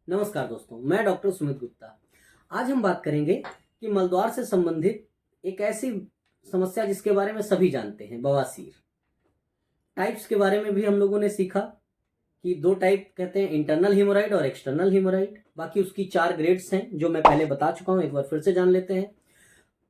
नमस्कार दोस्तों, मैं डॉक्टर सुमित गुप्ता। आज हम बात करेंगे कि मलद्वार से संबंधित एक ऐसी समस्या जिसके बारे में सभी जानते हैं, बवासीर। टाइप्स के बारे में भी हम लोगों ने सीखा कि दो टाइप कहते हैं, इंटरनल हीमोराइड और एक्सटर्नल हीमोराइड। बाकी उसकी 4 ग्रेड्स हैं जो मैं पहले बता चुका हूं, एक बार फिर से जान लेते हैं।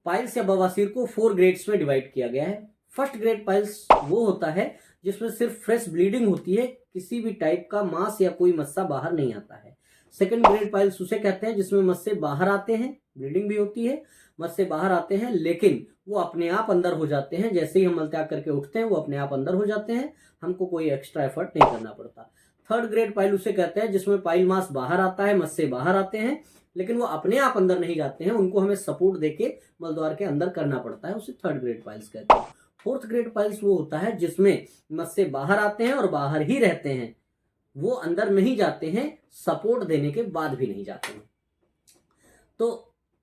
पाइल्स या बवासीर को 4 ग्रेड्स में डिवाइड किया गया है। फर्स्ट ग्रेड पाइल्स वो होता है जिसमें सिर्फ फ्रेश ब्लीडिंग होती है, किसी भी टाइप का मांस या कोई मस्सा बाहर नहीं आता है। सेकंड ग्रेड पाइल्स उसे कहते हैं जिसमें मस्से बाहर आते हैं, ब्लीडिंग भी होती है, मस्से बाहर आते हैं, लेकिन वो अपने आप अंदर हो जाते हैं। जैसे ही हम मलत्याग करके उठते हैं वो अपने आप अंदर हो जाते हैं, हमको कोई एक्स्ट्रा एफर्ट नहीं करना पड़ता। थर्ड ग्रेड पाइल उसे कहते हैं जिसमें पाइल मास बाहर आता है, मस्से बाहर आते हैं, लेकिन वो अपने आप अंदर नहीं जाते हैं, उनको हमें सपोर्ट देके मलद्वार के अंदर करना पड़ता है, उसे थर्ड ग्रेड पाइल्स कहते हैं। फोर्थ ग्रेड पाइल्स वो होता है जिसमें मस्से बाहर आते हैं और बाहर ही रहते हैं, वो अंदर नहीं जाते हैं, सपोर्ट देने के बाद भी नहीं जाते हैं। तो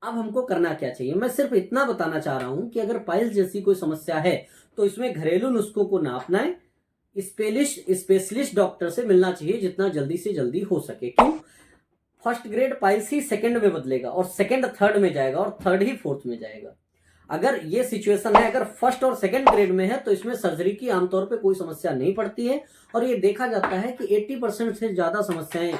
अब हमको करना क्या चाहिए? मैं सिर्फ इतना बताना चाह रहा हूं कि अगर पाइल्स जैसी कोई समस्या है तो इसमें घरेलू नुस्खों को ना अपनाएं, स्पेशलिस्ट डॉक्टर से मिलना चाहिए जितना जल्दी से जल्दी हो सके। क्यों? फर्स्ट ग्रेड पाइल्स ही सेकंड में बदलेगा और सेकंड थर्ड में जाएगा और थर्ड ही फोर्थ में जाएगा। अगर ये सिचुएशन है, अगर फर्स्ट और सेकंड ग्रेड में है तो इसमें सर्जरी की आमतौर पे कोई समस्या नहीं पड़ती है। और ये देखा जाता है कि 80% से ज्यादा समस्याएं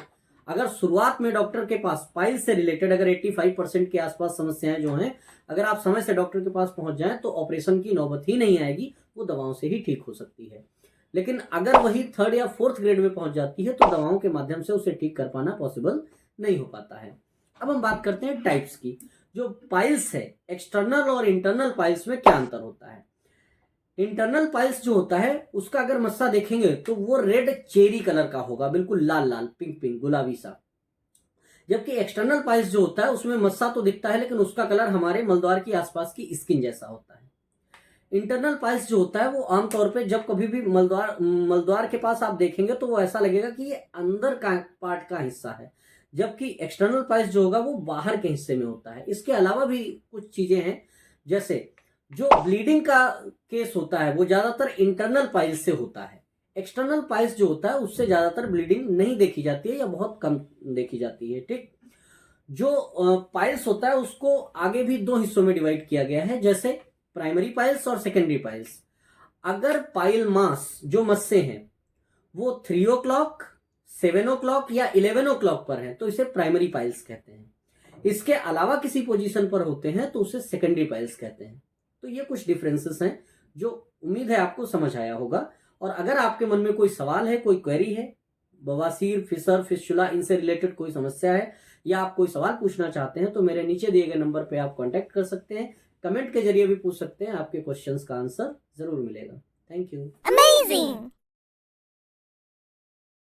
अगर शुरुआत में डॉक्टर के पास पाइल्स से रिलेटेड अगर 85% के आसपास समस्याएं जो हैं, अगर आप समय से डॉक्टर के पास पहुंच जाएं तो ऑपरेशन की नौबत ही नहीं आएगी, वो दवाओं से ही ठीक हो सकती है। लेकिन अगर वही थर्ड या फोर्थ ग्रेड में पहुंच जाती है तो दवाओं के माध्यम से उसे ठीक कर पाना पॉसिबल नहीं हो पाता है। अब हम बात करते हैं टाइप्स की। जो पाइल्स है, एक्सटर्नल और इंटरनल पाइल्स में क्या अंतर होता है? इंटरनल पाइल्स जो होता है उसका अगर मस्सा देखेंगे तो वो रेड चेरी कलर का होगा, बिल्कुल लाल लाल, पिंक पिंक, गुलाबी सा। जबकि एक्सटर्नल पाइल्स जो होता है उसमें मस्सा तो दिखता है लेकिन उसका कलर हमारे मलद्वार की आसपास की स्किन जैसा होता है। इंटरनल पाइल्स जो होता है वो आमतौर पे जब कभी भी मलद्वार के पास आप देखेंगे तो वो ऐसा लगेगा कि ये अंदर का पार्ट का हिस्सा है, जबकि एक्सटर्नल पाइल्स जो होगा वो बाहर के हिस्से में होता है। इसके अलावा भी कुछ चीजें हैं, जैसे जो ब्लीडिंग का केस होता है वो ज्यादातर इंटरनल पाइल्स से होता है। एक्सटर्नल पाइल्स जो होता है उससे ज्यादातर ब्लीडिंग नहीं देखी जाती है या बहुत कम देखी जाती है। ठीक, जो पाइल्स होता है उसको आगे भी 2 हिस्सों में डिवाइड किया गया है, जैसे प्राइमरी पाइल्स और सेकेंडरी पाइल्स। अगर पाइल मास जो मस्से हैं वो 3 o'clock, 7 o'clock या 11 o'clock पर है तो इसे प्राइमरी पाइल्स कहते हैं। इसके अलावा किसी पोजीशन पर होते हैं तो उसे सेकेंडरी पाइल्स कहते हैं। तो ये कुछ डिफरेंसेस हैं जो उम्मीद है आपको समझ आया होगा। और अगर आपके मन में कोई सवाल है, कोई क्वेरी है, बवासीर, फिशर, फिस्चुला, इनसे रिलेटेड कोई समस्या है या आप कोई सवाल पूछना चाहते हैं तो मेरे नीचे दिए गए नंबर पे आप कांटेक्ट कर सकते हैं। कमेंट के जरिए भी पूछ सकते हैं, आपके क्वेश्चंस का आंसर जरूर मिलेगा। Thank you. Amazing!